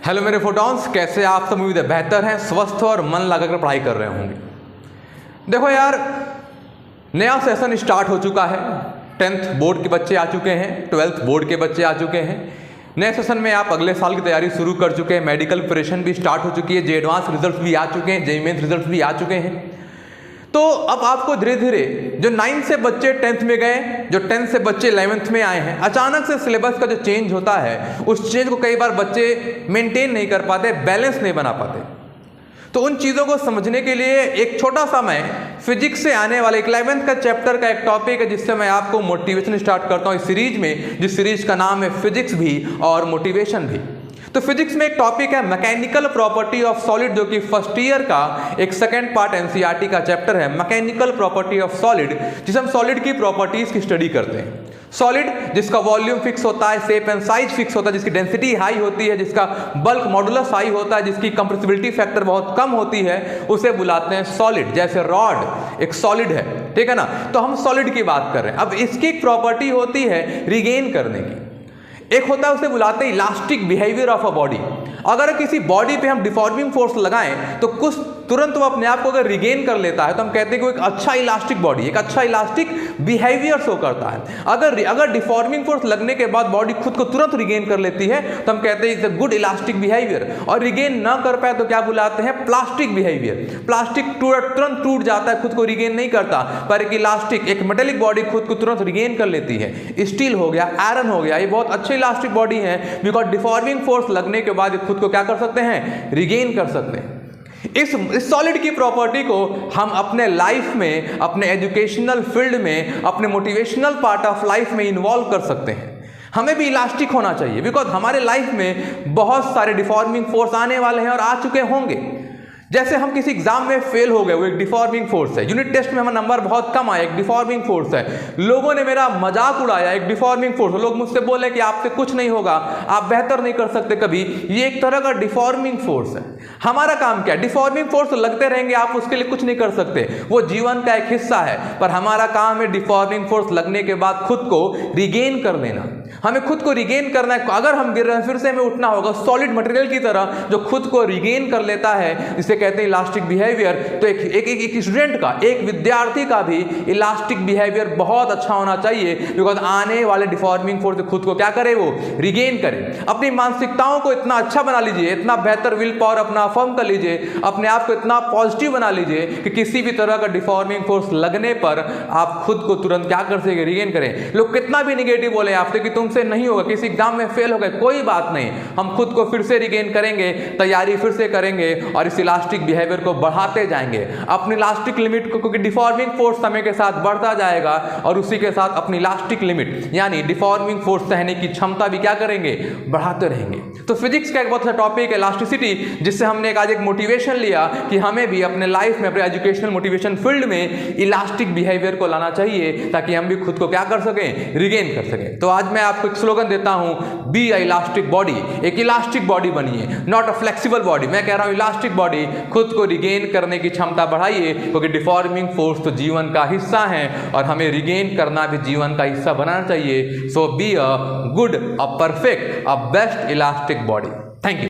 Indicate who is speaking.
Speaker 1: Hello मेरे photons, कैसे आप सब? उम्मीद है बेहतर हैं, स्वस्थ और मन लगाकर पढ़ाई कर रहे होंगे। देखो यार, नया सेशन स्टार्ट हो चुका है। 10th बोर्ड के बच्चे आ चुके हैं, 12th बोर्ड के बच्चे आ चुके हैं। नए सेशन में आप अगले साल की तैयारी शुरू कर चुके हैं। मेडिकल प्रिपरेशन भी स्टार्ट हो चुकी है, जे एडवांस रिजल्ट भी आ चुके हैं, जे मेंस रिजल्ट भी आ चुके हैं। तो अब आपको धीरे धीरे जो 9 से बच्चे 10th में गए, जो 10th से बच्चे 11th में आए हैं, अचानक से सिलेबस का जो चेंज होता है, उस चेंज को कई बार बच्चे मेंटेन नहीं कर पाते, बैलेंस नहीं बना पाते। तो उन चीज़ों को समझने के लिए एक छोटा सा मैं फिजिक्स से आने वाले 11th का चैप्टर का एक टॉपिक है, जिससे मैं आपको मोटिवेशन स्टार्ट करता हूँ इस सीरीज में, जिस सीरीज का नाम है फिजिक्स भी और मोटिवेशन भी। तो फिजिक्स में एक टॉपिक है मैकेनिकल प्रॉपर्टी ऑफ सॉलिड, जो कि फर्स्ट ईयर का एक सेकंड पार्ट एनसीईआरटी का चैप्टर है, मैकेनिकल प्रॉपर्टी ऑफ सॉलिड, जिसे हम सॉलिड की प्रॉपर्टीज की स्टडी करते हैं। सॉलिड जिसका वॉल्यूम फिक्स होता है, शेप एंड साइज फिक्स होता है, जिसकी डेंसिटी हाई होती है, जिसका बल्क मॉडुलस हाई होता है, जिसकी कंप्रेसिबिलिटी फैक्टर बहुत कम होती है, उसे बुलाते हैं सॉलिड। जैसे रॉड एक सॉलिड है, ठीक है ना। तो हम सॉलिड की बात कर रहे हैं। अब इसकी एक प्रॉपर्टी होती है रिगेन करने की। एक होता है, उसे बुलाते हैं elastic behaviour of a body. अगर किसी बॉडी पे हम डिफॉर्मिंग फोर्स लगाएं तो कुछ तुरंत वो अपने आप को अगर रिगेन कर लेता है, तो हम कहते हैं कि वो एक अच्छा इलास्टिक बॉडी, एक अच्छा इलास्टिक बिहेवियर शो करता है। अगर डिफॉर्मिंग फोर्स लगने के बाद बॉडी खुद को तुरंत रिगेन कर लेती है, तो हम कहते हैं it's a good elastic behaviour. और रिगेन ना कर पाए तो क्या बुलाते हैं? Plastic behaviour. प्लास्टिक तुरंत टूट जाता है, खुद को रिगेन नहीं करता, पर एक इलास्टिक, एक मेटेलिक बॉडी खुद को तुरंत रिगेन कर लेती है। स्टील हो गया, आयरन हो गया, ये बहुत अच्छे इलास्टिक बॉडी है, बिकॉज डिफॉर्मिंग फोर्स लगने के बाद खुद को क्या कर सकते हैं? रिगेन कर सकते हैं। इस सॉलिड की प्रॉपर्टी को हम अपने लाइफ में, अपने एजुकेशनल फील्ड में, अपने मोटिवेशनल पार्ट ऑफ लाइफ में इन्वॉल्व कर सकते हैं। हमें भी इलास्टिक होना चाहिए, बिकॉज हमारे लाइफ में बहुत सारे डिफॉर्मिंग फोर्स आने वाले हैं और आ चुके होंगे। जैसे हम किसी एग्जाम में फेल हो गए, वो एक डिफॉर्मिंग फोर्स है। यूनिट टेस्ट में हमारा नंबर बहुत कम आया, एक डिफॉर्मिंग फोर्स है। लोगों ने मेरा मजाक उड़ाया, एक डिफॉर्मिंग फोर्स। लोग मुझसे बोले कि आपसे कुछ नहीं होगा, आप बेहतर नहीं कर सकते कभी, ये एक तरह का डिफॉर्मिंग फोर्स है। हमारा काम क्या है? डिफॉर्मिंग फोर्स लगते रहेंगे, आप उसके लिए कुछ नहीं कर सकते, वो जीवन का एक हिस्सा है। पर हमारा काम है डिफॉर्मिंग फोर्स लगने के बाद खुद को रिगेन कर लेना। हमें खुद को रिगेन करना है। अगर हम गिर रहे हैं, फिर से हमें उठना होगा, सॉलिड मटेरियल की तरह जो खुद को रिगेन कर लेता है, इसे कहते हैं इलास्टिक बिहेवियर। तो एक स्टूडेंट का, एक विद्यार्थी का भी इलास्टिक बिहेवियर बहुत अच्छा होना चाहिए, बिकॉज आने वाले डिफॉर्मिंग फोर्स से खुद को क्या करे? वो रिगेन करे। अपनी मानसिकताओं को इतना अच्छा बना लीजिए, इतना बेहतर विल पावर अपना फॉर्म कर लीजिए, अपने आप को इतना पॉजिटिव बना लीजिए कि किसी भी तरह का डिफॉर्मिंग फोर्स लगने पर आप खुद को तुरंत क्या कर सके? रिगेन करें। लोग कितना भी निगेटिव बोले आपसे कि तुमसे नहीं होगा, किसी एग्जाम में फेल हो गए, कोई बात नहीं, हम खुद को फिर से रिगेन करेंगे, तैयारी फिर से करेंगे और इस इलास्टिक बिहेवियर को बढ़ाते जाएंगे, अपनी इलास्टिक लिमिट को, क्योंकि डिफॉर्मिंग फोर्स समय के साथ बढ़ता जाएगा और उसी के साथ अपनी इलास्टिक लिमिट यानी डिफॉर्मिंग फोर्स सहने की क्षमता भी क्या करेंगे? बढ़ाते रहेंगे। तो फिजिक्स का एक बहुत अच्छा टॉपिक है इलास्टिसिटी, जिससे हमने आज एक मोटिवेशन लिया कि हमें भी अपने लाइफ में, अपने एजुकेशनल मोटिवेशन फील्ड में इलास्टिक बिहेवियर को लाना चाहिए, ताकि हम भी खुद को क्या कर सकें? रिगेन कर सकें। तो आज मैं आपको एक स्लोगन देता हूं, बी अ इलास्टिक बॉडी। एक इलास्टिक बॉडी बनिए, नॉट अ फ्लेक्सिबल बॉडी। मैं कह रहा हूं इलास्टिक बॉडी, खुद को रिगेन करने की क्षमता बढ़ाइए, क्योंकि डिफॉर्मिंग फोर्स तो जीवन का हिस्सा है और हमें रिगेन करना भी जीवन का हिस्सा बनाना चाहिए। So be a good, a perfect, a best elastic body. Thank you.